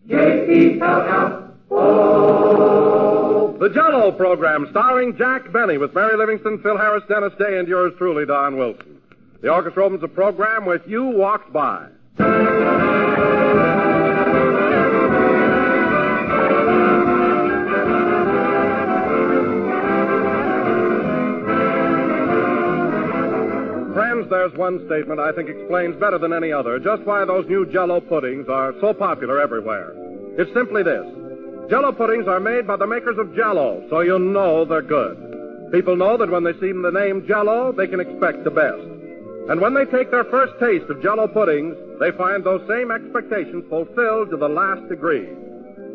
JellO. The JellO program starring Jack Benny with Mary Livingston, Phil Harris, Dennis Day, and yours truly, Don Wilson. The orchestra opens the program with You Walked By. Friends, there's one statement I think explains better than any other just why those new JellO puddings are so popular everywhere. It's simply this. JellO puddings are made by the makers of JellO, so you know they're good. People know that when they see the name JellO, they can expect the best. And when they take their first taste of JellO puddings, they find those same expectations fulfilled to the last degree.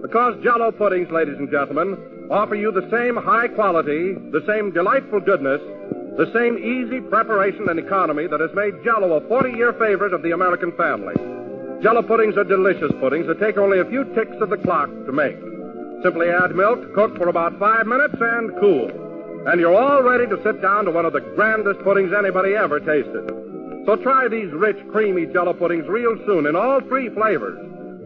Because JellO puddings, ladies and gentlemen, offer you the same high quality, the same delightful goodness, the same easy preparation and economy that has made JellO a 40-year favorite of the American family. JellO puddings are delicious puddings that take only a few ticks of the clock to make. Simply add milk, cook for about 5 minutes, and cool. And you're all ready to sit down to one of the grandest puddings anybody ever tasted. So try these rich, creamy JellO puddings real soon in all three flavors,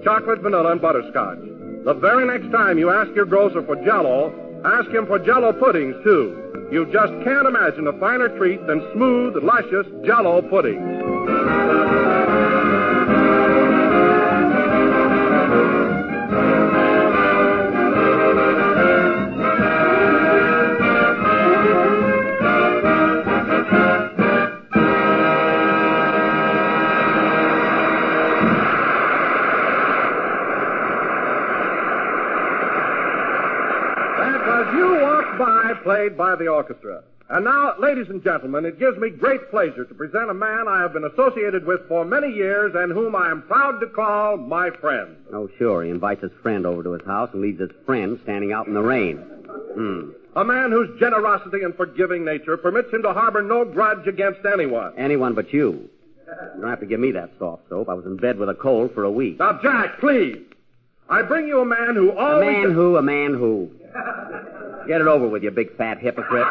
chocolate, vanilla, and butterscotch. The very next time you ask your grocer for JellO, ask him for JellO puddings, too. You just can't imagine a finer treat than smooth, luscious JellO puddings. Played by the orchestra. And now, ladies and gentlemen, it gives me great pleasure to present a man I have been associated with for many years and whom I am proud to call my friend. Oh, sure. He invites his friend over to his house and leaves his friend standing out in the rain. A man whose generosity and forgiving nature permits him to harbor no grudge against anyone. Anyone but you. You don't have to give me that soft soap. I was in bed with a cold for a week. Now, Jack, please. I bring you a man who always... A man who? Get it over with, you big fat hypocrite.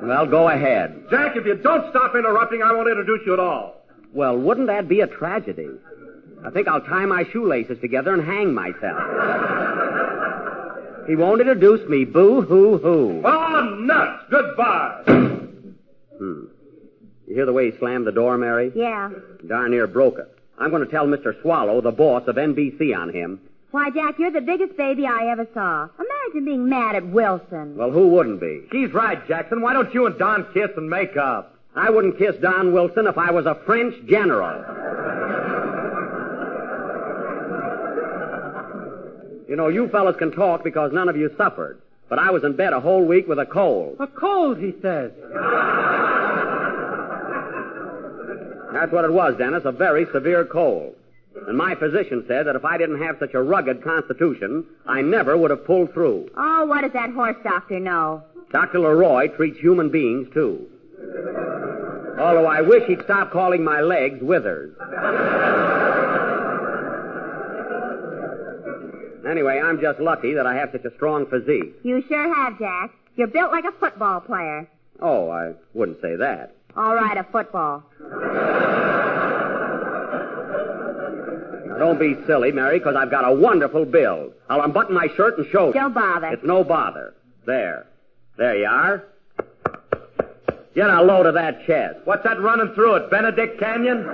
Well, go ahead. Jack, if you don't stop interrupting, I won't introduce you at all. Well, wouldn't that be a tragedy? I think I'll tie my shoelaces together and hang myself. He won't introduce me. Boo-hoo-hoo. Oh, nuts. Goodbye. You hear the way he slammed the door, Mary? Yeah. Darn near broke it. I'm going to tell Mr. Swallow, the boss of NBC, on him. Why, Jack, you're the biggest baby I ever saw. Imagine being mad at Wilson. Well, who wouldn't be? She's right, Jackson. Why don't you and Don kiss and make up? I wouldn't kiss Don Wilson if I was a French general. You know, you fellas can talk because none of you suffered. But I was in bed a whole week with a cold. A cold, he says. That's what it was, Dennis, a very severe cold. And my physician said that if I didn't have such a rugged constitution, I never would have pulled through. Oh, what does that horse doctor know? Dr. Leroy treats human beings, too. Although I wish he'd stop calling my legs withers. Anyway, I'm just lucky that I have such a strong physique. You sure have, Jack. You're built like a football player. Oh, I wouldn't say that. All right, a football. Now, don't be silly, Mary, because I've got a wonderful build. I'll unbutton my shirt and show you. Don't bother. It's no bother. There. There you are. Get a load of that chest. What's that running through it, Benedict Canyon?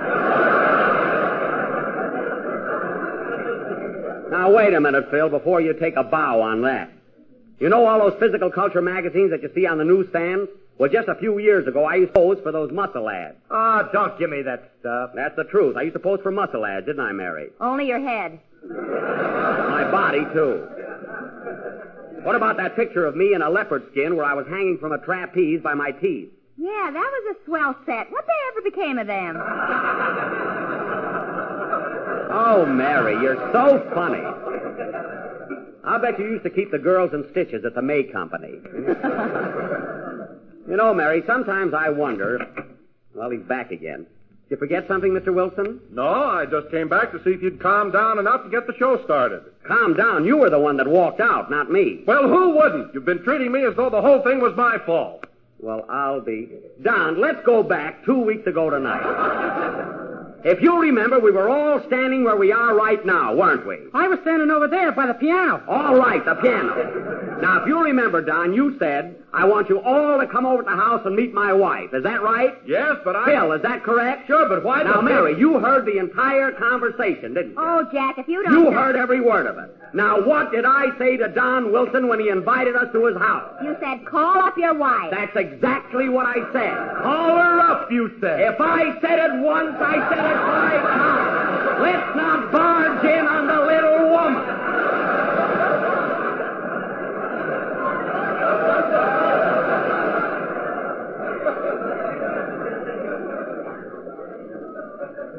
Now, wait a minute, Phil, before you take a bow on that. You know all those physical culture magazines that you see on the newsstands? Well, just a few years ago, I used to pose for those muscle ads. Oh, don't give me that stuff. That's the truth. I used to pose for muscle ads, didn't I, Mary? Only your head. My body, too. What about that picture of me in a leopard skin where I was hanging from a trapeze by my teeth? Yeah, that was a swell set. What ever became of them? Oh, Mary, you're so funny. I'll bet you used to keep the girls in stitches at the May Company. You know, Mary, sometimes I wonder... Well, he's back again. Did you forget something, Mr. Wilson? No, I just came back to see if you'd calm down enough to get the show started. Calm down. You were the one that walked out, not me. Well, who wouldn't? You've been treating me as though the whole thing was my fault. Well, I'll be... Don, let's go back 2 weeks ago tonight. If you remember, we were all standing where we are right now, weren't we? I was standing over there by the piano. All right, the piano. Now, if you remember, Don, you said, I want you all to come over to the house and meet my wife. Is that right? Yes, but Phil, is that correct? Sure, but why... Now, Mary, you heard the entire conversation, didn't you? Oh, Jack, if you don't... You heard every word of it. Now, what did I say to Don Wilson when he invited us to his house? You said, call up your wife. That's exactly what I said. Call her up, you said. If I said it once, I said it 5 times. Let's not barge in on the little woman.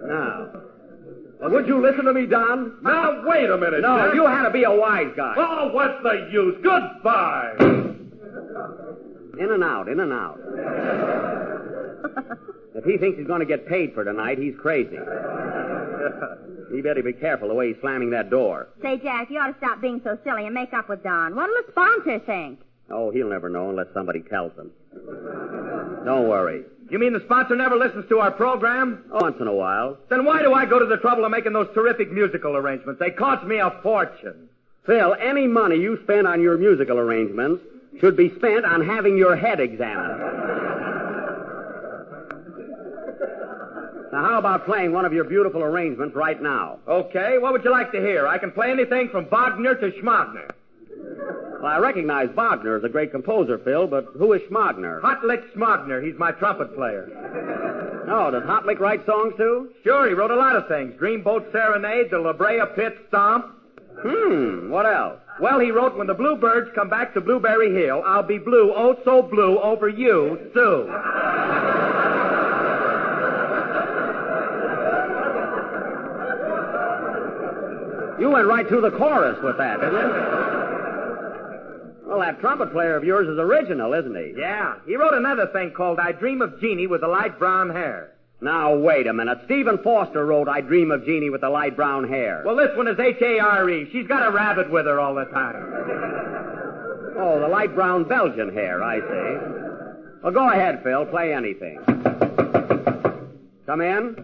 Now, would you listen to me, Don? Now, wait a minute, No, Jack. you had to be a wise guy. Oh, what's the use? Goodbye. In and out, in and out. If he thinks he's going to get paid for tonight, he's crazy. He better be careful the way he's slamming that door. Say, Jack, you ought to stop being so silly and make up with Don. What'll the sponsor think? Oh, he'll never know unless somebody tells him. Don't worry. You mean the sponsor never listens to our program? Once in a while. Then why do I go to the trouble of making those terrific musical arrangements? They cost me a fortune. Phil, any money you spend on your musical arrangements should be spent on having your head examined. Now, how about playing one of your beautiful arrangements right now? Okay, what would you like to hear? I can play anything from Wagner to Schmagner. Well, I recognize Wagner as a great composer, Phil, but who is Schmagner? Hotlick Schmagner, he's my trumpet player. Oh, does Hotlick write songs, too? Sure, he wrote a lot of things. Dreamboat Serenade, the La Brea Pit Stomp. What else? Well, he wrote, when the bluebirds come back to Blueberry Hill, I'll be blue, oh so blue, over you, Sue. You went right through the chorus with that, didn't you? Well, that trumpet player of yours is original, isn't he? Yeah, he wrote another thing called I Dream of Jeannie with the light brown hair. Now, wait a minute. Stephen Foster wrote I Dream of Jeannie with the light brown hair. Well, this one is H-A-R-E. She's got a rabbit with her all the time. Oh, the light brown Belgian hair, I see. Well, go ahead, Phil. Play anything. Come in.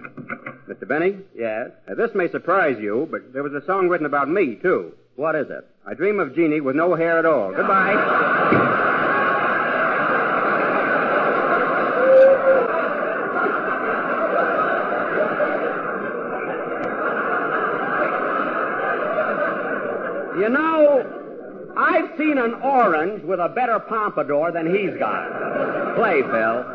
Mr. Benny? Yes? This may surprise you, but there was a song written about me, too. What is it? I Dream of Jeannie with no hair at all. Goodbye. You know, I've seen an orange with a better pompadour than he's got. Play, Phil.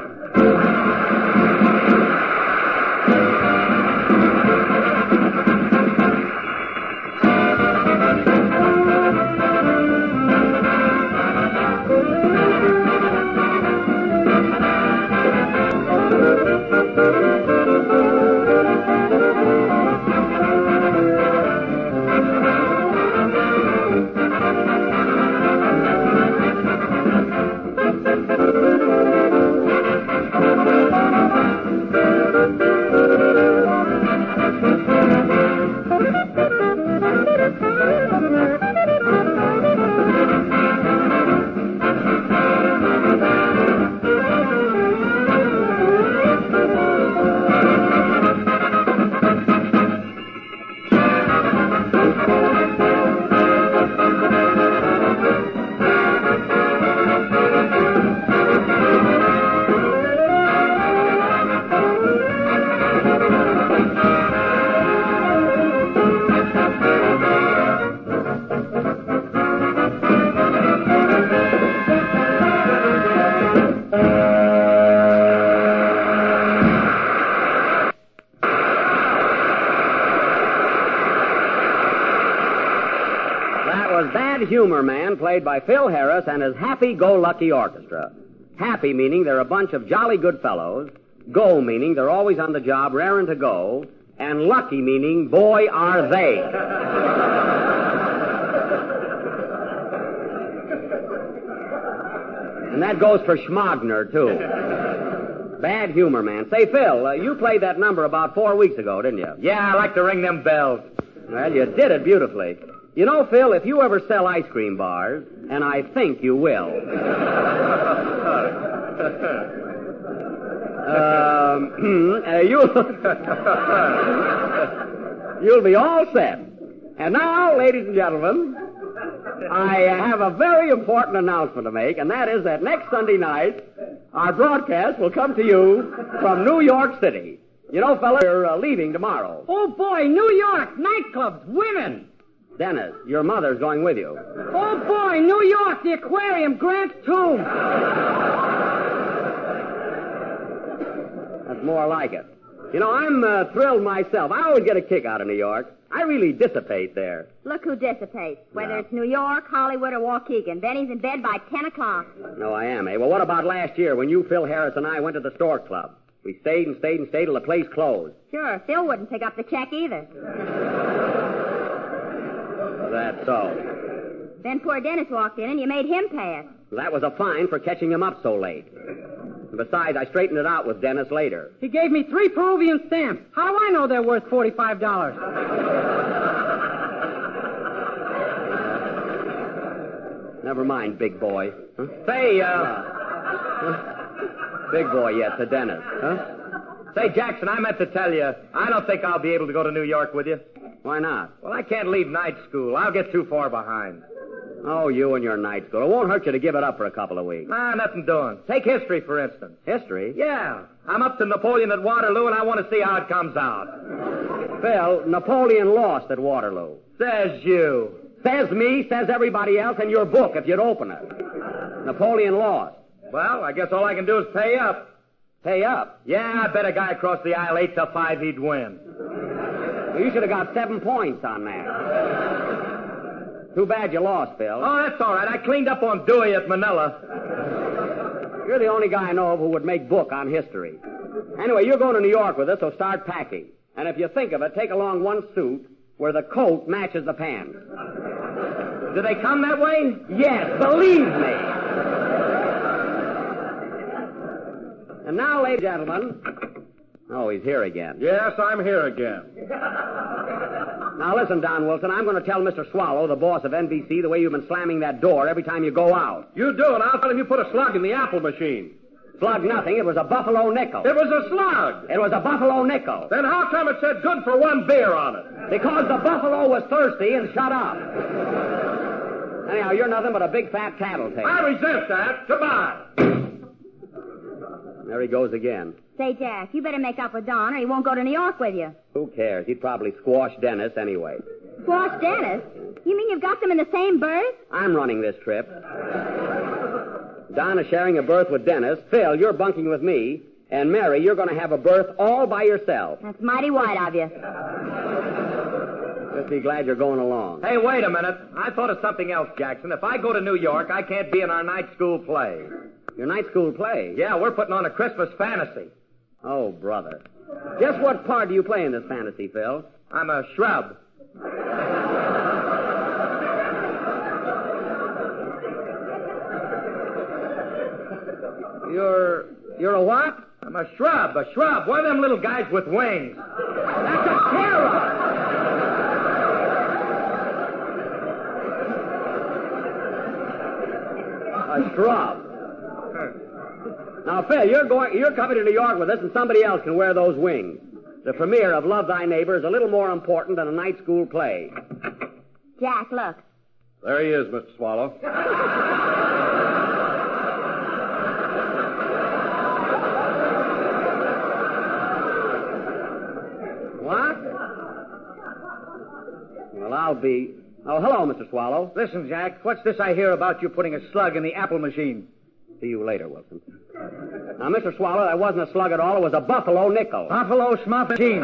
Humor Man, played by Phil Harris and his Happy-Go-Lucky Orchestra. Happy meaning they're a bunch of jolly good fellows. Go meaning they're always on the job, raring to go. And lucky meaning, boy, are they. And that goes for Schmagner, too. Bad Humor Man. Say, Phil, you played that number about 4 weeks ago, didn't you? Yeah, I like to ring them bells. Well, you did it beautifully. You know, Phil, if you ever sell ice cream bars, and I think you will, You'll be all set. And now, ladies and gentlemen, I have a very important announcement to make, and that is that next Sunday night, our broadcast will come to you from New York City. You know, fellas, we're leaving tomorrow. Oh, boy, New York, nightclubs, women. Dennis, your mother's going with you. Oh, boy, New York, the aquarium, Grant's tomb. That's more like it. You know, I'm thrilled myself. I always get a kick out of New York. I really dissipate there. Look who dissipates. Whether it's New York, Hollywood, or Waukegan. Then he's in bed by 10 o'clock. No, I am, eh? Well, what about last year when you, Phil Harris, and I went to the Stork Club? We stayed and stayed and stayed till the place closed. Sure, Phil wouldn't pick up the check either. That's so. Then poor Dennis walked in and you made him pay it. That was a fine for catching him up so late. And besides, I straightened it out with Dennis later. He gave me 3 Peruvian stamps. How do I know they're worth $45? Never mind, big boy. Huh? Say, Big boy, yes, to Dennis. Huh? Say, Jackson, I meant to tell you, I don't think I'll be able to go to New York with you. Why not? Well, I can't leave night school. I'll get too far behind. Oh, you and your night school. It won't hurt you to give it up for a couple of weeks. Nah, nothing doing. Take history, for instance. History? Yeah. I'm up to Napoleon at Waterloo, and I want to see how it comes out. Phil, Napoleon lost at Waterloo. Says you. Says me, says everybody else, and your book, if you'd open it. Napoleon lost. Well, I guess all I can do is pay up. Pay up? Yeah, I bet a guy across the aisle 8-5 he'd win. Well, you should have got 7 points on that. Too bad you lost, Phil. Oh, that's all right. I cleaned up on Dewey at Manila. You're the only guy I know of who would make book on history. Anyway, you're going to New York with us, so start packing. And if you think of it, take along one suit where the coat matches the pants. Do they come that way? Yes, believe me. And now, ladies and gentlemen... Oh, he's here again. Yes, I'm here again. Now, listen, Don Wilson, I'm going to tell Mr. Swallow, the boss of NBC, the way you've been slamming that door every time you go out. You do, and I'll tell him you put a slug in the apple machine. Slug nothing. It was a buffalo nickel. It was a slug. It was a buffalo nickel. Then how come it said good for 1 beer on it? Because the buffalo was thirsty and shut up. Anyhow, you're nothing but a big fat tattletale. I resent that. Goodbye. There he goes again. Say, Jack, you better make up with Don or he won't go to New York with you. Who cares? He'd probably squash Dennis anyway. Squash Dennis? You mean you've got them in the same berth? I'm running this trip. Don is sharing a berth with Dennis. Phil, you're bunking with me. And Mary, you're going to have a berth all by yourself. That's mighty white of you. Just be glad you're going along. Hey, wait a minute. I thought of something else, Jackson. If I go to New York, I can't be in our night school play. Your night school play? Yeah, we're putting on a Christmas fantasy. Oh, brother. Just what part do you play in this fantasy, Phil? I'm a shrub. You're a what? I'm a shrub. One of them little guys with wings. That's a terror! A shrub. Now, Phil, you're coming to New York with us, and somebody else can wear those wings. The premiere of Love Thy Neighbor is a little more important than a night school play. Jack, look. There he is, Mr. Swallow. What? Well, I'll be... Oh, hello, Mr. Swallow. Listen, Jack, what's this I hear about you putting a slug in the apple machine? See you later, Wilson. Now, Mr. Swallow, that wasn't a slug at all. It was a buffalo nickel. Buffalo smuff machine.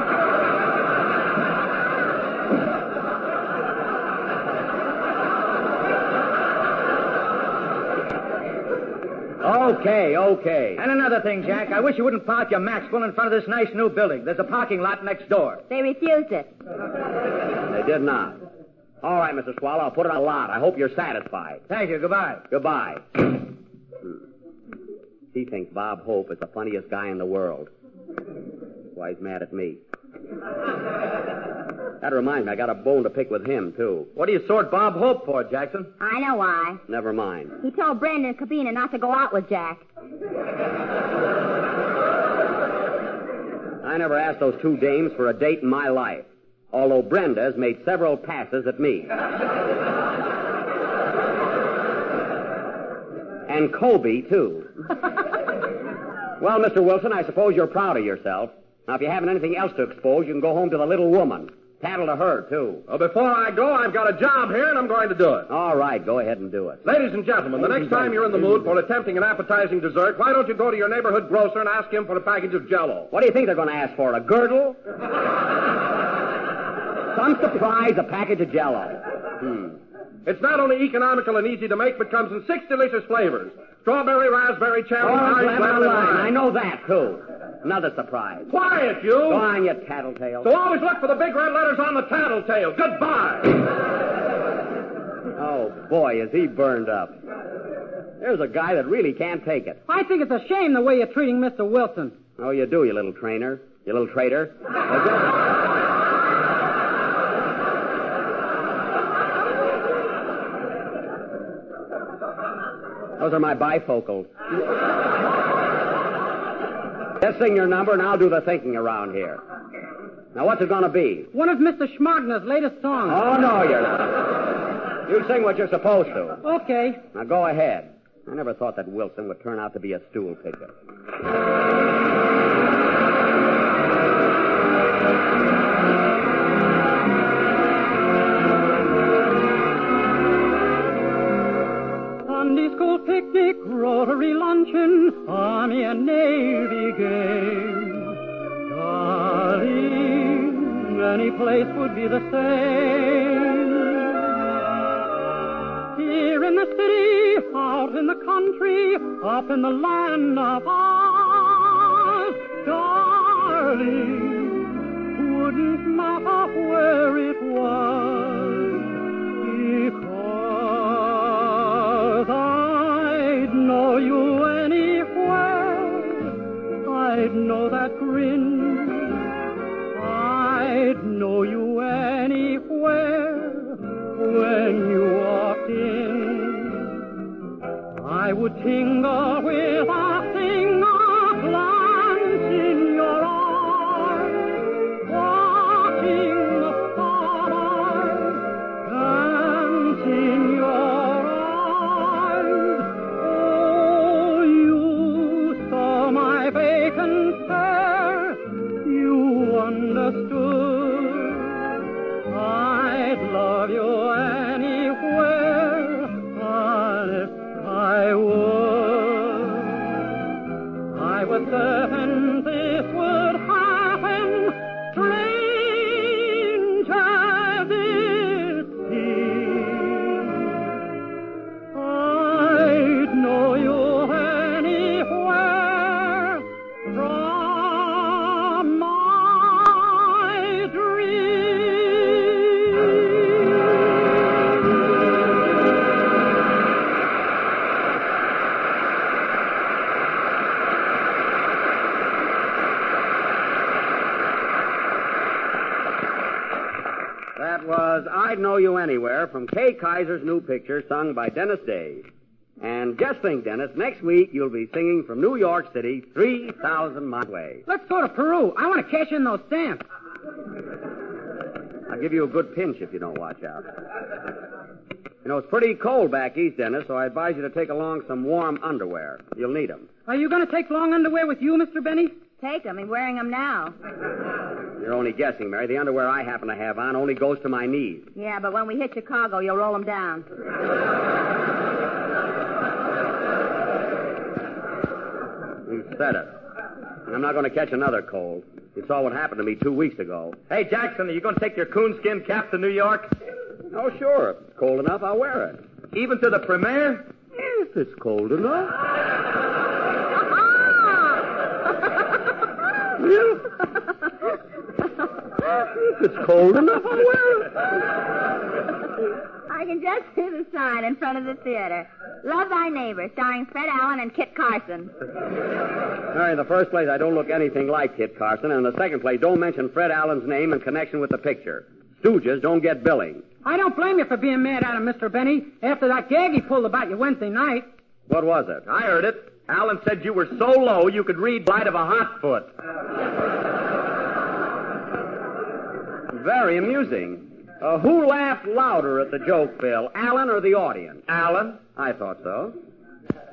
Okay. And another thing, Jack, I wish you wouldn't park your Maxwell in front of this nice new building. There's a parking lot next door. They refused it. They did not. All right, Mr. Swallow, I'll put it on a lot. I hope you're satisfied. Thank you. Goodbye. Goodbye. He thinks Bob Hope is the funniest guy in the world. That's why he's mad at me. That reminds me, I got a bone to pick with him, too. What do you sort Bob Hope for, Jackson? I know why. Never mind. He told Brendan and Cabina not to go out with Jack. I never asked those two dames for a date in my life, although Brenda has made several passes at me. And Kobe, too. Well, Mr. Wilson, I suppose you're proud of yourself. Now, if you haven't anything else to expose, you can go home to the little woman. Tattle to her, too. Well, before I go, I've got a job here, and I'm going to do it. All right, go ahead and do it. Ladies and gentlemen, the next time you're in the mood for attempting an appetizing dessert, why don't you go to your neighborhood grocer and ask him for a package of JellO? What do you think they're going to ask for, a girdle? Some surprise, a package of JellO. It's not only economical and easy to make, but comes in 6 delicious flavors. Strawberry, raspberry, cherry, orange, lemon, and lime. I know that, too. Another surprise. Quiet, you! Go on, you tattletale. So always look for the big red letters on the tattletale. Goodbye! Oh, boy, is he burned up. There's a guy that really can't take it. I think it's a shame the way you're treating Mr. Wilson. Oh, you do, you little trainer. You little traitor. Those are my bifocals. Just sing your number, and I'll do the thinking around here. Now, what's it going to be? One of Mr. Schmagner's latest songs. Oh, no, you're not. You sing what you're supposed to. Okay. Now, go ahead. I never thought that Wilson would turn out to be a stool picker. Sunday school picnic, Rotary luncheon, Army and Navy game. Darling, any place would be the same. Here in the city, out in the country, up in the land of Oz. Darling, wouldn't matter where it was, because I'd know you anywhere. I'd know that grin. I'd know you anywhere when you walked in. I would tingle with a single glance in your eyes, watching the starlight dance in your eyes. Oh, you saw my vacant stare, you understood. I'd love you anywhere, honest I would. I was certain this would happen, strange as it seems. I'd know you anywhere from my dreams. That was I'd Know You Anywhere from Kay Kaiser's new picture, sung by Dennis Day. And just think, Dennis, next week you'll be singing from New York City, 3,000 miles away. Let's go to Peru. I want to cash in those stamps. I'll give you a good pinch if you don't watch out. You know, it's pretty cold back east, Dennis, so I advise you to take along some warm underwear. You'll need them. Are you going to take long underwear with you, Mr. Benny? Take them. He's wearing them now. You're only guessing, Mary. The underwear I happen to have on only goes to my knees. Yeah, but when we hit Chicago, you'll roll them down. You said it. And I'm not going to catch another cold. You saw what happened to me 2 weeks ago. Hey, Jackson, are you going to take your coonskin cap to New York? Oh, sure. If it's cold enough, I'll wear it. Even to the premiere? If it's cold enough. If it's cold enough, I'll wear it. I can just see the sign in front of the theater. Love Thy Neighbor, starring Fred Allen and Kit Carson. Mary, in the first place, I don't look anything like Kit Carson. And in the second place, don't mention Fred Allen's name in connection with the picture. Stooges don't get billing. I don't blame you for being mad at him, Mr. Benny, after that gag he pulled about you Wednesday night. What was it? I heard it. Alan said you were so low you could read Light of a Hot Foot. Very amusing. Who laughed louder at the joke, Phil? Alan or the audience? Alan? I thought so.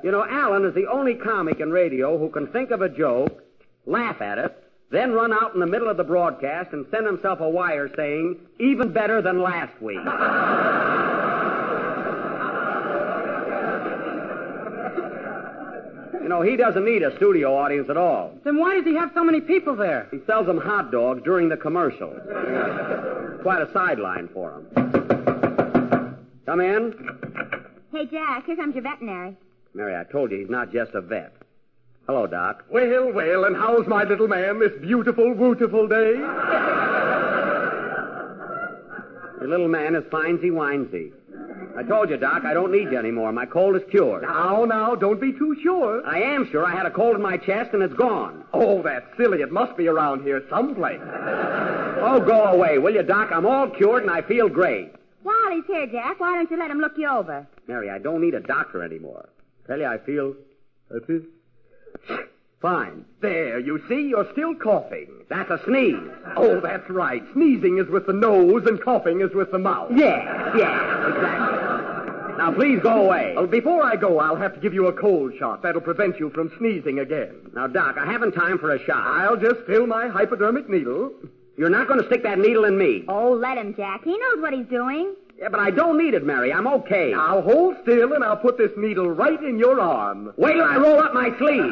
You know, Alan is the only comic in radio who can think of a joke, laugh at it, then run out in the middle of the broadcast and send himself a wire saying, even better than last week. You know, he doesn't need a studio audience at all. Then why does he have so many people there? He sells them hot dogs during the commercials. Quite a sideline for him. Come in. Hey, Jack, here comes your veterinary. Mary, I told you he's not just a vet. Hello, Doc. Well, well, and how's my little man this beautiful, wootiful day? Your little man is finesy-winesy. I told you, Doc, I don't need you anymore. My cold is cured. Now, don't be too sure. I am sure. I had a cold in my chest, and it's gone. Oh, that's silly. It must be around here someplace. Oh, go away, will you, Doc? I'm all cured, and I feel great. While he's here, Jack, why don't you let him look you over? Mary, I don't need a doctor anymore. Tell you, I feel... fine. There, you see, you're still coughing. That's a sneeze. Oh, that's right. Sneezing is with the nose and coughing is with the mouth. Yeah, exactly. Now, please go away. Well, before I go, I'll have to give you a cold shot. That'll prevent you from sneezing again. Now, Doc, I haven't time for a shot. I'll just fill my hypodermic needle. You're not going to stick that needle in me. Oh, let him, Jack. He knows what he's doing. Yeah, but I don't need it, Mary. I'm okay. Now, hold still, and I'll put this needle right in your arm. Wait till I roll up my sleeve.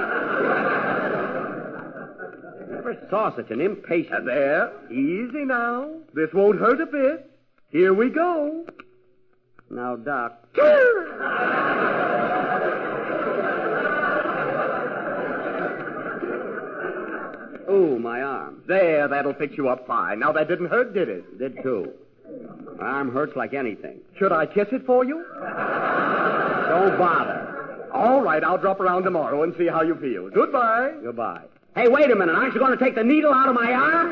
Never saw such an impatient... There. Easy now. This won't hurt a bit. Here we go. Now, Doc... Ooh, my arm. There, that'll fix you up fine. Now, that didn't hurt, did it? Did too. My arm hurts like anything. Should I kiss it for you? Don't bother. All right, I'll drop around tomorrow and see how you feel. Goodbye. Goodbye. Hey, wait a minute. Aren't you going to take the needle out of my arm?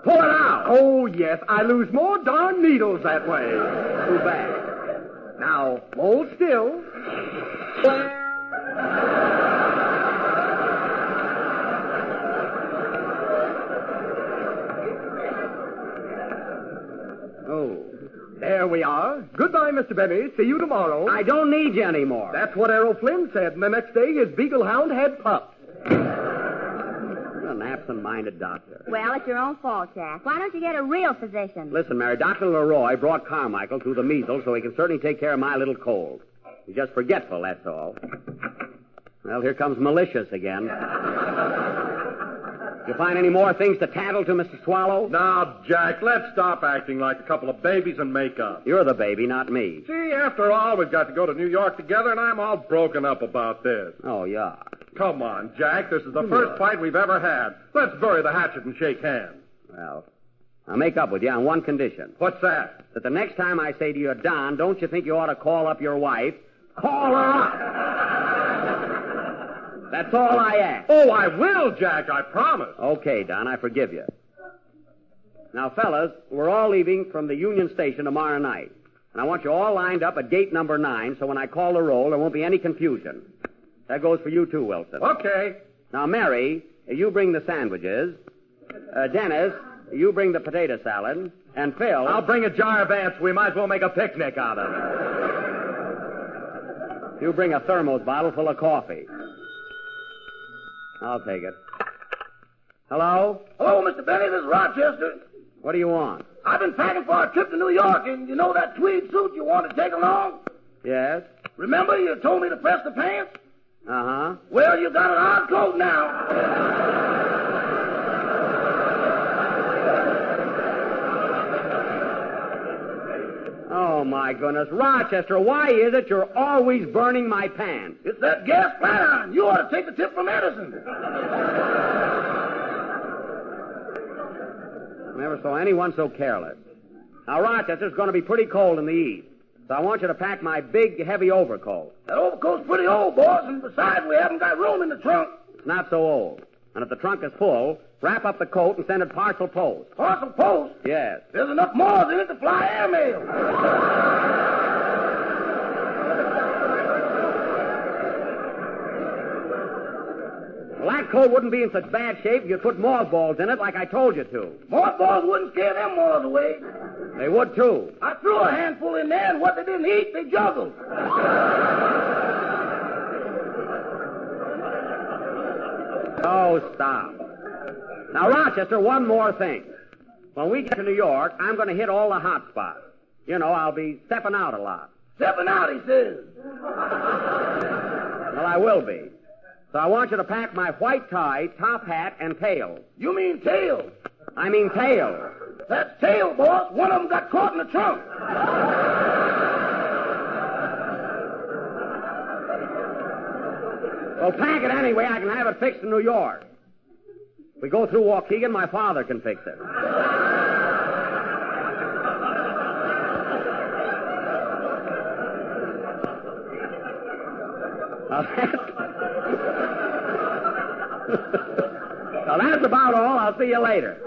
Pull it out. Oh, yes. I lose more darn needles that way. Too bad. Now, hold still. Oh. There we are. Goodbye, Mr. Benny. See you tomorrow. I don't need you anymore. That's what Errol Flynn said, and the next day his beagle hound had pups. You're an absent-minded doctor. Well, it's your own fault, Jack. Why don't you get a real physician? Listen, Mary, Dr. Leroy brought Carmichael through the measles so he can certainly take care of my little cold. He's just forgetful, that's all. Well, here comes Malicious again. You find any more things to tattle to, Mr. Swallow? Now, Jack, let's stop acting like a couple of babies and make up. You're the baby, not me. See, after all, we've got to go to New York together, and I'm all broken up about this. Oh, yeah. Come on, Jack. This is the first fight we've ever had. Let's bury the hatchet and shake hands. Well, I'll make up with you on one condition. What's that? That the next time I say to you, Don, don't you think you ought to call up your wife? Call her up! That's all I ask. Oh, I will, Jack, I promise. Okay, Don, I forgive you. Now, fellas, we're all leaving from the Union Station tomorrow night. And I want you all lined up at gate number 9, so when I call the roll, there won't be any confusion. That goes for you, too, Wilson. Okay. Now, Mary, you bring the sandwiches. Dennis, you bring the potato salad. And Phil... I'll bring a jar of ants. We might as well make a picnic out of it. You bring a thermos bottle full of coffee. I'll take it. Hello? Hello, Mr. Benny. This is Rochester. What do you want? I've been packing for a trip to New York, and you know that tweed suit you wanted to take along? Yes? Remember you told me to press the pants? Uh-huh. Well, you got an odd coat now. Oh, my goodness. Rochester, why is it you're always burning my pants? It's that gas flat iron. You ought to take the tip from Edison. Never saw anyone so careless. Now, Rochester's going to be pretty cold in the east, so I want you to pack my big, heavy overcoat. That overcoat's pretty old, boss, and besides, we haven't got room in the trunk. It's not so old. And if the trunk is full, wrap up the coat and send it parcel post. Parcel post? Yes. There's enough Moors in it to fly airmail. Well, that coat wouldn't be in such bad shape if you'd put mothballs in it like I told you to. Mothballs wouldn't scare them moths away. They would, too. I threw a handful in there, and what they didn't eat, they juggled. Oh, stop. Now, Rochester, one more thing. When we get to New York, I'm going to hit all the hot spots. You know, I'll be stepping out a lot. Stepping out, he says. Well, I will be. So I want you to pack my white tie, top hat, and tails. You mean tails? I mean tails. That's tail, boss. One of them got caught in the trunk. Well, pack it anyway. I can have it fixed in New York. If we go through Waukegan, my father can fix it. Now, that's about all. I'll see you later.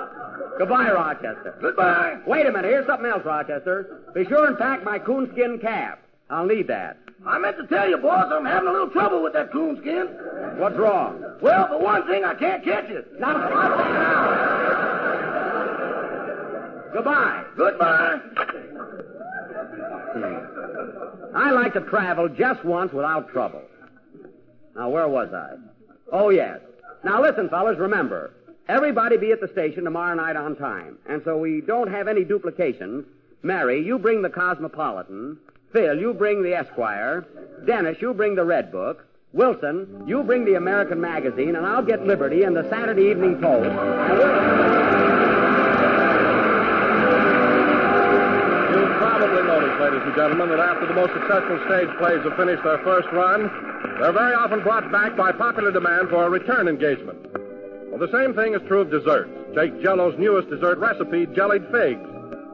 Goodbye, Rochester. Goodbye. Wait a minute. Here's something else, Rochester. Be sure and pack my coonskin cap. I'll need that. I meant to tell you, boss, I'm having a little trouble with that coonskin. What's wrong? Well, for one thing, I can't catch it. Now, stop that now. Goodbye. Goodbye. I like to travel just once without trouble. Now, where was I? Oh, yes. Now, listen, fellas, remember, everybody be at the station tomorrow night on time. And so we don't have any duplications. Mary, you bring the Cosmopolitan. Phil, you bring the Esquire. Dennis, you bring the Red Book. Wilson, you bring the American Magazine, and I'll get Liberty and the Saturday Evening Post. You've probably noticed, ladies and gentlemen, that after the most successful stage plays have finished their first run, they're very often brought back by popular demand for a return engagement. Well, the same thing is true of desserts. Take JellO's newest dessert recipe, Jellied Figs.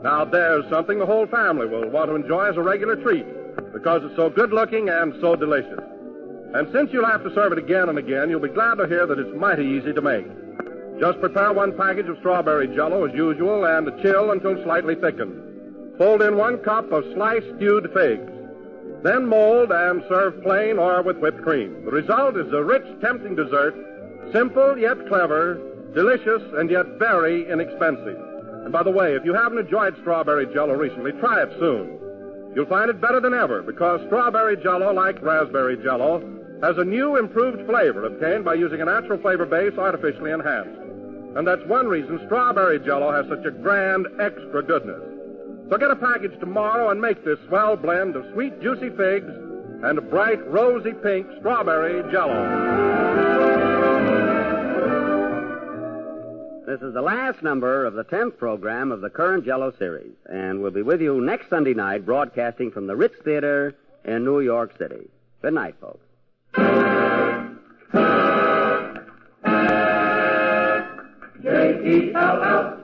Now, there's something the whole family will want to enjoy as a regular treat because it's so good-looking and so delicious. And since you'll have to serve it again and again, you'll be glad to hear that it's mighty easy to make. Just prepare one package of strawberry JellO as usual and chill until slightly thickened. Fold in 1 cup of sliced stewed figs. Then mold and serve plain or with whipped cream. The result is a rich, tempting dessert, simple yet clever, delicious and yet very inexpensive. And by the way, if you haven't enjoyed strawberry JellO recently, try it soon. You'll find it better than ever because strawberry JellO, like raspberry JellO, has a new improved flavor obtained by using a natural flavor base artificially enhanced. And that's one reason strawberry JellO has such a grand extra goodness. So get a package tomorrow and make this swell blend of sweet, juicy figs and a bright, rosy pink strawberry JellO. This is the last number of the 10th program of the current JellO series, and we'll be with you next Sunday night broadcasting from the Ritz Theater in New York City. Good night, folks. JellO.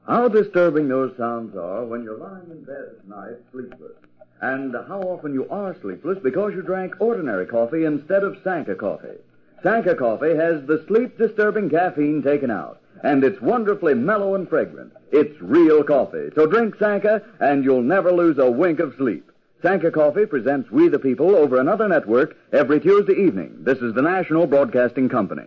How disturbing those sounds are when you're lying in bed at night sleepless. And how often you are sleepless because you drank ordinary coffee instead of Sankacoffie. Sankacoffie has the sleep-disturbing caffeine taken out, and it's wonderfully mellow and fragrant. It's real coffee. So drink Sanka, and you'll never lose a wink of sleep. Sankacoffie presents We the People over another network every Tuesday evening. This is the National Broadcasting Company.